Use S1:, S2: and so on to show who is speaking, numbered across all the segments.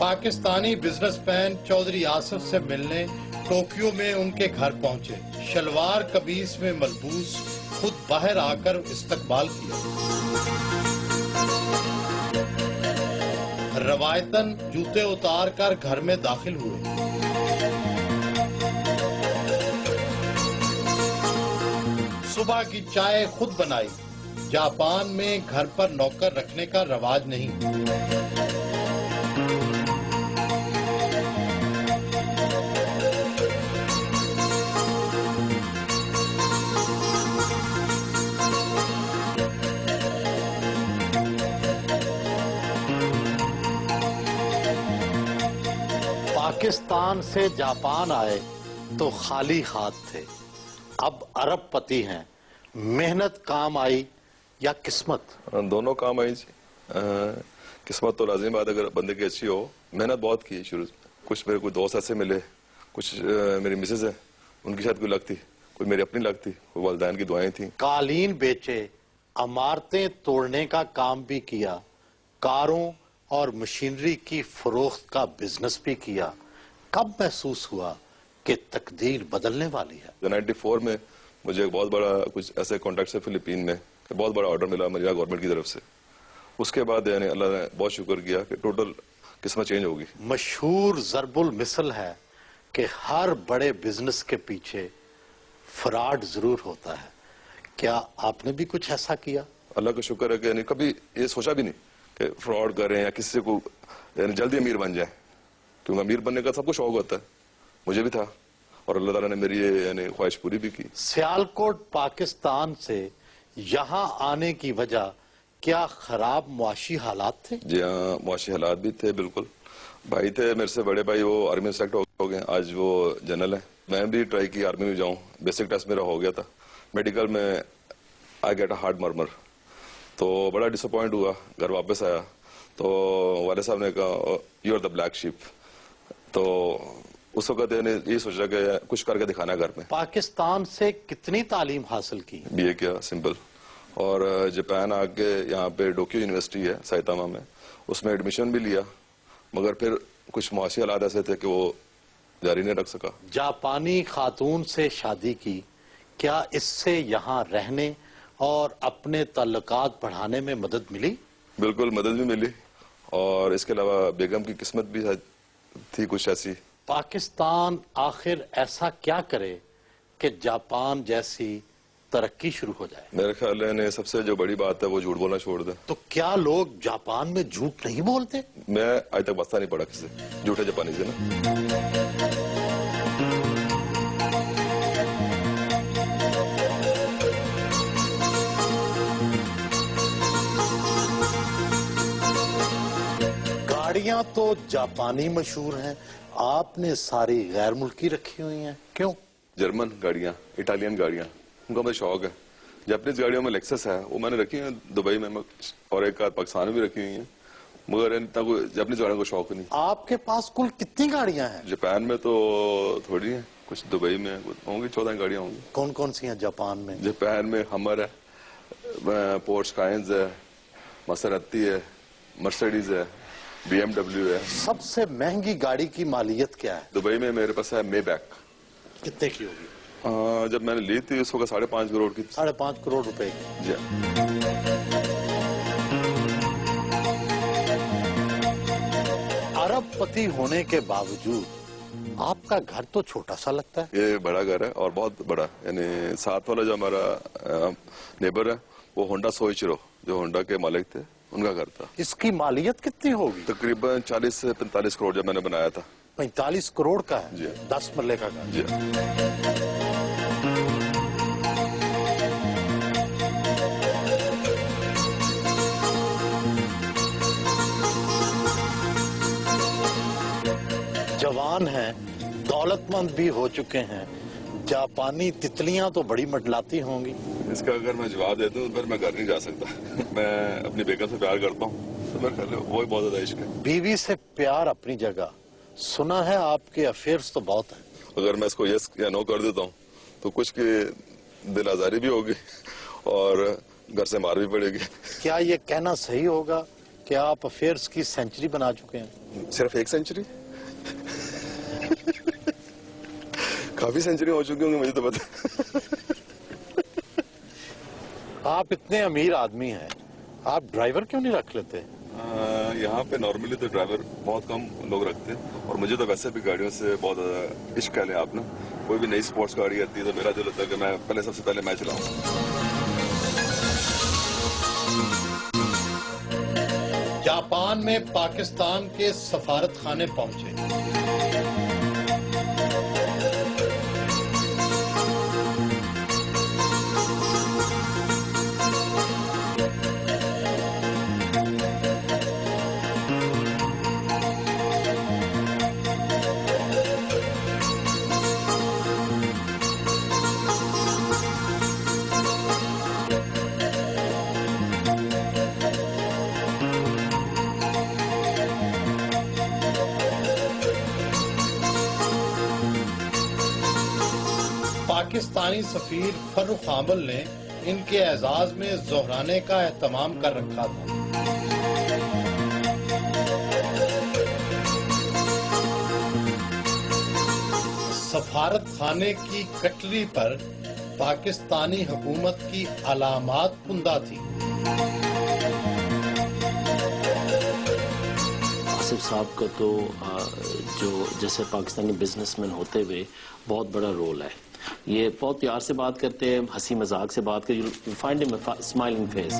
S1: Pakistani business man Chaudhry Asif سے ملنے Tokyo میں ان کے گھر پہنچے. شلوار قمیص میں ملبوس خود باہر آ کر استقبال کیا. روایتاً جوتے اتار کر گھر میں داخل ہوئے. صبح کی چائے خود بنائی. جاپان میں گھر پر نوکر رکھنے کا رواج نہیں. پاکستان سے جاپان آئے تو خالی ہاتھ تھے. اب ارب پتی ہیں. محنت کام آئی یا قسمت؟
S2: دونوں کام آئی جی. قسمت تو لازمی بات اگر بندے کی اچھی ہو. محنت بہت کی شروع سے. کچھ میرے کوئی دوست ایسے ملے, کچھ میری مسز ہیں ان کی شاید کوئی لگتی, کوئی میری اپنی لگتی, کوئی والدین کی دعائیں تھیں.
S1: قالین بیچے, عمارتیں توڑنے کا کام بھی کیا, کاروں اور مشینری کی فروخت کا بزنس بھی کیا. کب محسوس ہوا کہ تقدیر بدلنے والی ہے؟
S2: 94 میں مجھے ایک بہت بڑا کچھ ایسے کانٹیکٹ سے فلپین میں بہت بڑا آرڈر ملا امریکہ گورنمنٹ کی طرف سے. اس کے بعد یعنی اللہ نے بہت شکر کیا کہ ٹوٹل قسمت چینج ہوگی.
S1: مشہور ضرب المثل ہے کہ ہر بڑے بزنس کے پیچھے فراڈ ضرور ہوتا ہے. کیا آپ نے بھی کچھ ایسا کیا؟
S2: اللہ کا شکر ہے کہ یعنی کبھی یہ سوچا بھی نہیں کہ فراڈ کریں یا کسی کو یعنی جلدی امیر بن جائیں, کیونکہ امیر بننے کا سب کو شوق ہوتا ہے. مجھے بھی تھا اور اللہ تعالیٰ نے میری یہ یعنی خواہش پوری بھی کی.
S1: سیالکوٹ پاکستان سے یہاں آنے کی وجہ کیا خراب معاشی حالات تھے؟
S2: جی ہاں, معاشی حالات بھی تھے بالکل. بھائی تھے میرے سے بڑے بھائی, وہ آرمی میں سلیکٹ ہو گئے, آج وہ جنرل ہیں. میں بھی ٹرائی کی آرمی میں جاؤں, بیسک ٹیسٹ میرا ہو گیا تھا. میڈیکل میں آئی گیٹ اے ہارٹ مرمر, تو بڑا ڈس اپوائنٹ ہوا. گھر واپس آیا تو والد صاحب نے کہا you are the black sheep. تو اس وقت یہ سوچا کہ کچھ کر کے دکھانا ہے گھر میں.
S1: پاکستان سے کتنی تعلیم حاصل کی؟
S2: BA کیا سمپل, اور جاپان آ کے یہاں پہ ٹوکیو یونیورسٹی ہے سائتاما میں, اس میں ایڈمیشن بھی لیا, مگر پھر کچھ معاشی حالات ایسے تھے کہ وہ جاری نہیں رکھ سکا.
S1: جاپانی خاتون سے شادی کی, کیا اس سے یہاں رہنے اور اپنے تعلقات بڑھانے میں مدد ملی؟
S2: بالکل مدد بھی ملی, اور اس کے علاوہ بیگم کی قسمت بھی تھی کچھ ایسی.
S1: پاکستان آخر ایسا کیا کرے کہ جاپان جیسی ترقی شروع ہو جائے؟
S2: میرے خیال ہے سب سے جو بڑی بات ہے وہ جھوٹ بولنا چھوڑ دیں.
S1: تو کیا لوگ جاپان میں جھوٹ نہیں بولتے؟
S2: میں آج تک بستہ نہیں پڑا کسی جھوٹے جاپانی سے نا.
S1: گاڑیاں تو جاپانی مشہور ہیں, آپ نے ساری غیر ملکی رکھی ہوئی ہیں, کیوں؟
S2: جرمن گاڑیاں, اٹالین گاڑیاں, ان کا مجھے شوق ہے. جاپنیز گاڑیوں میں لیکسس ہے, وہ میں نے رکھی ہیں دبئی میں, اور ایک پاکستان میں بھی رکھی ہوئی ہیں, مگر اتنا کوئی جاپنیز گاڑیوں کو شوق نہیں.
S1: آپ کے پاس کل کتنی گاڑیاں ہیں؟
S2: جاپان میں تو تھوڑی ہیں, کچھ دبئی میں ہوں گی 14 گاڑیاں ہوں گی.
S1: کون کون سی ہیں جاپان میں؟
S2: جاپان میں ہمر ہے, پورش کائنز ہے, مسرتی ہے, مرسیڈیز ہے, BMW ہے.
S1: سب سے مہنگی گاڑی کی مالیت کیا ہے؟
S2: دبئی میں میرے پاس ہے مے بیک.
S1: کتنے کی ہوگی؟
S2: جب میں نے لی تھی اس وقت 5.5 کروڑ کی.
S1: 5.5 کروڑ روپے کی.
S2: جی.
S1: ارب پتی ہونے کے باوجود آپ کا گھر تو چھوٹا سا لگتا ہے.
S2: یہ بڑا گھر ہے اور بہت بڑا, یعنی ساتھ والا جو ہمارا نیبر ہے وہ ہونڈا سوئچرو, جو ہونڈا کے مالک تھے, ان کا گھر تھا.
S1: اس کی مالیت کتنی ہوگی؟
S2: تقریباً 40 سے 45 کروڑ جب میں نے بنایا تھا.
S1: 45 کروڑ کا ہے؟
S2: جی.
S1: 10 مرلے کا گھر.
S2: جی.
S1: جوان ہیں, دولت مند بھی ہو چکے ہیں, جاپانی تتلیاں تو بڑی منڈلاتی ہوں گی.
S2: اس کا اگر میں جواب دیتا ہوں پھر میں گھر نہیں جا سکتا. میں اپنی بیگم سے پیار کرتا ہوں تو میرے خیال ہے وہی بہت زیادہ عشق ہے.
S1: بیوی سے پیار اپنی جگہ, سنا ہے آپ کے افیئرز تو بہت ہیں.
S2: اگر میں اس کو یس یا نو کر دیتا ہوں تو کچھ کی دل آزاری بھی ہوگی اور گھر سے مار بھی پڑے گی.
S1: کیا یہ کہنا صحیح ہوگا کیا آپ افیئرس کی سینچری بنا چکے ہیں؟
S2: صرف 1 سینچری؟ کافی سینچری ہو چکی ہوں گی مجھے تو پتا.
S1: آپ اتنے امیر آدمی ہیں, آپ ڈرائیور کیوں نہیں رکھ لیتے؟
S2: یہاں پہ نارملی تو ڈرائیور بہت کم لوگ رکھتے ہیں, اور مجھے تو ویسے بھی گاڑیوں سے بہت زیادہ عشق ہے. آپ نے کوئی بھی نئی اسپورٹس گاڑی آتی ہے تو میرا دل ہوتا ہے کہ میں پہلے سب سے پہلے میں چلاؤں.
S1: جاپان میں پاکستان کے سفارت خانے پہنچے. پاکستانی سفیر فرخ عامل نے ان کے اعزاز میں ظہرانے کا اہتمام کر رکھا تھا. سفارت خانے کی کٹری پر پاکستانی حکومت کی علامات پندہ تھی.
S3: آصف صاحب کا تو جو جیسے پاکستانی بزنس مین ہوتے ہوئے بہت بڑا رول ہے. یہ بہت پیار سے بات کرتے ہیں, ہنسی مذاق سے بات کرتے ہیں. فائنڈ ہم اسمائلنگ فیس.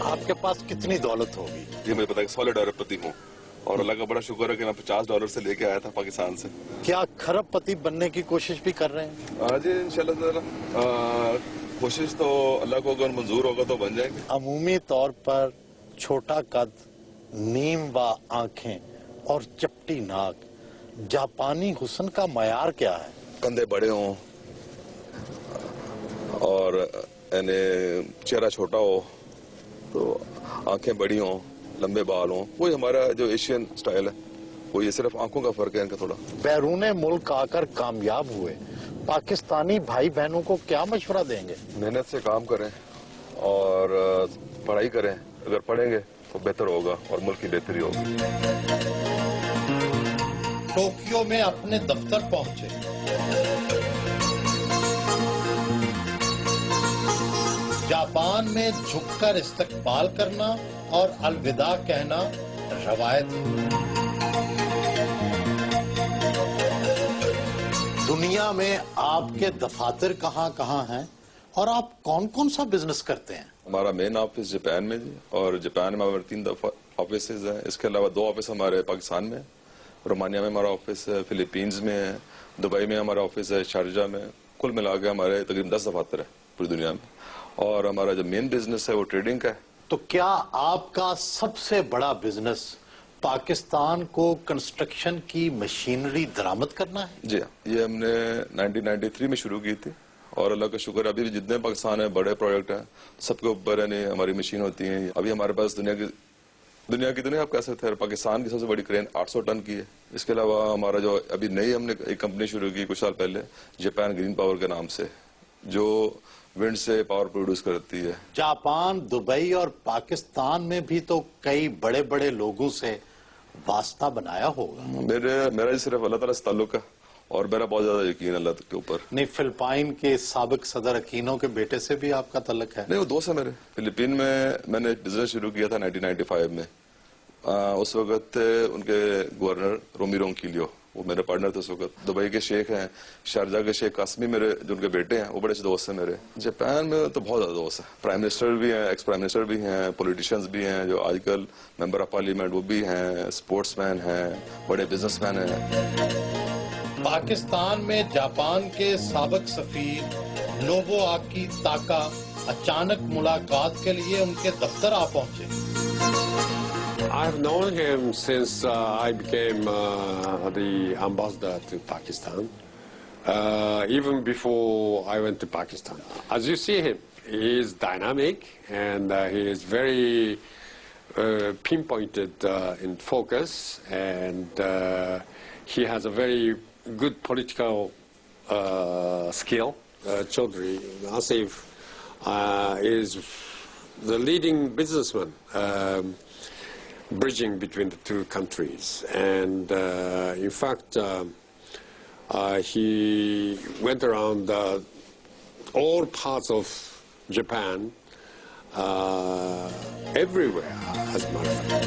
S1: آپ کے پاس کتنی دولت ہوگی؟
S2: یہ مجھے پتا ہے کہ $100 پتی ہوں, اور اللہ کا بڑا شکر ہے کہ میں $50 سے لے کے آیا تھا پاکستان سے.
S1: کیا کھرب پتی بننے کی کوشش بھی کر رہے ہیں؟
S2: جی انشاءاللہ تعالی کوشش تو اللہ کو اگر منظور ہوگا تو بن جائیں گے.
S1: عمومی طور پر چھوٹا قد, نیم و آنکھیں اور چپٹی ناک جاپانی حسن کا معیار کیا ہے؟
S2: کندھے بڑے ہوں اور یعنی چہرہ چھوٹا ہو, تو آنکھیں بڑی ہوں, لمبے بال ہوں. وہی ہمارا جو ایشین سٹائل ہے, وہ یہ صرف آنکھوں کا فرق ہے ان کا تھوڑا.
S1: بیرون ملک آ کر کامیاب ہوئے پاکستانی بھائی بہنوں کو کیا مشورہ دیں گے؟
S2: محنت سے کام کریں اور پڑھائی کریں. اگر پڑھیں گے تو بہتر ہوگا اور ملک کی بہتری ہوگی.
S1: ٹوکیو میں اپنے دفتر پہنچے. جاپان میں جھک کر استقبال کرنا اور الوداع کہنا روایت ہے. دنیا میں آپ کے دفاتر کہاں کہاں ہیں اور آپ کون کون سا بزنس کرتے ہیں؟
S2: ہمارا مین آفس جاپان میں جی, اور جاپان میں ہمارے 3 آفیسز ہیں. اس کے علاوہ 2 آفس ہمارے پاکستان میں, رومانیہ میں ہمارا آفس ہے, فلیپینز میں ہے, دبئی میں ہمارا آفس ہے, شارجہ میں. کل ملا کے ہمارے تقریباً 10 دفاتر ہیں پوری دنیا میں, اور ہمارا جو مین بزنس ہے وہ ٹریڈنگ کا ہے.
S1: تو کیا آپ کا سب سے بڑا بزنس پاکستان کو کنسٹرکشن کی مشینری درآمد کرنا ہے؟
S2: جی یہ ہم نے 1993 میں شروع کی تھی, اور اللہ کا شکر ابھی بھی جتنے پاکستان میں بڑے پروجیکٹ ہیں سب کے اوپر یعنی ہماری مشین ہوتی ہیں. ابھی ہمارے پاس دنیا آپ کہہ سکتے ہیں پاکستان کی سب سے بڑی کرین 800 ٹن کی ہے. اس کے علاوہ ہمارا جو ابھی نئی ہم نے ایک کمپنی شروع کی کچھ سال پہلے, جاپان گرین پاور کے نام سے, جو ونڈ سے پاور پروڈیوس کرتی ہے.
S1: جاپان, دبئی اور پاکستان میں بھی تو کئی بڑے بڑے لوگوں سے واسطہ بنایا ہوگا.
S2: میرا صرف اللہ تعالیٰ سے تعلق ہے, اور میرا بہت زیادہ یقین اللہ کے اوپر.
S1: نہیں, فلپائن کے سابق صدر اکینو کے بیٹے سے بھی آپ کا تعلق ہے؟
S2: نہیں, وہ دوست ہے میرے. فلپین میں نے بزنس شروع کیا تھا 1995 میں. اس وقت ان کے گورنر رومی رونکیلیو, وہ میرے پارٹنر تھے اس وقت. دبئی کے شیخ ہیں, شارجہ کے شیخ قاسمی میرے جو ان کے بیٹے ہیں, وہ بڑے اچھے دوست ہیں میرے. جاپان میں تو بہت زیادہ دوست ہیں. پرائم منسٹر بھی ہیں, ایکس پرائم منسٹر بھی ہیں, پولیٹیشنز بھی ہیں جو آج کل ممبر آف پارلیمنٹ وہ بھی ہیں, اسپورٹس مین ہیں, بڑے بزنس مین ہیں.
S1: پاکستان میں جاپان کے سابق سفیر نوبو آکی تاکا اچانک ملاقات کے لیے ان کے دفتر آ پہنچے.
S4: I've known him since I became the ambassador to Pakistan, even before I went to Pakistan. As you see him, he is dynamic and he is very pinpointed in focus, and he has a very good political skill. Chaudhry Asif is the leading businessman bridging between the two countries, and in fact he went around all parts of Japan, everywhere, as a matter of fact.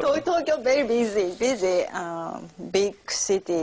S5: Tokyo very busy, big city.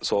S2: 100